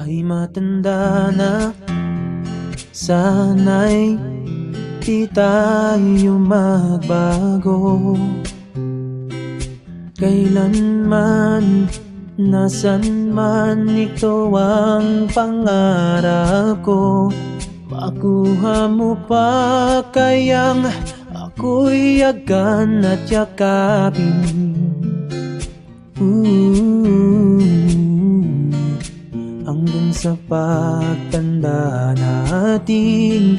ay matanda na. Sana'y di tayo magbago. Kailanman, nasan man, ito ang pangarap ko. Makuha mo pa kayang ako'y agan at yakapin. Hanggang sa pagtanda natin.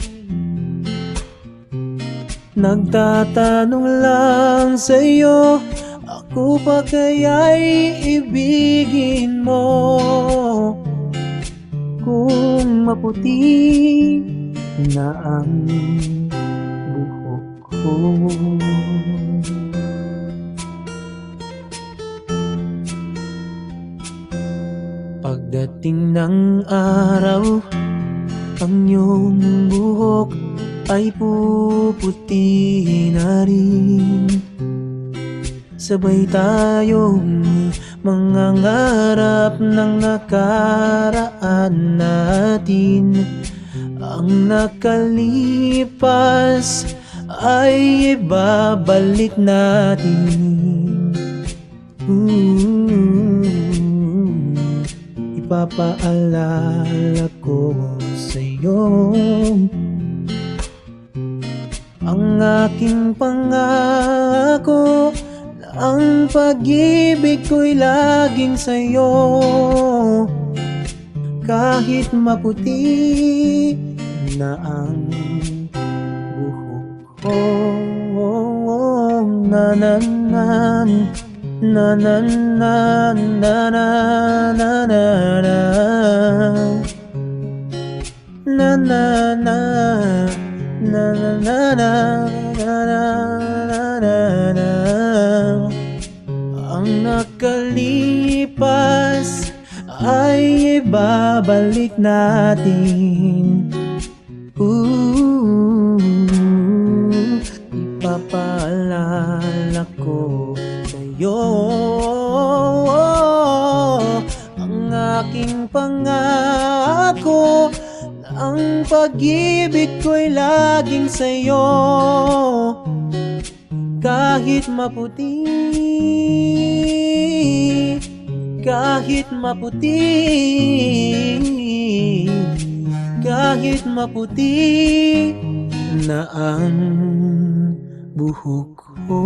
Nagtatanong lang sa'yo, ako pa kaya'y ibigin mo? Kung maputi na ang buhok ko. Pagdating ng araw, ang iyong buhok ay puputi na rin. Sabay tayong mangangarap ng nakaraan natin. Ang nakalipas ay ibabalik natin. Ipapaalala ko sa'yo ang aking pangako, na ang pag-ibig ko'y laging sa'yo. Kahit maputi na ang buhok ko. Na-na-nan, na-na-nan, na-na-na-na-na, na-na-na, na-na-na-na-na-na-na-na. Ang nakalipas ay ibabalik natin. Ipapaalala ko sa'yo ang aking pangako, na ang pag-ibig ko'y laging sa'yo. Kahit maputi, kahit maputi, kahit maputi na ang buhok ko.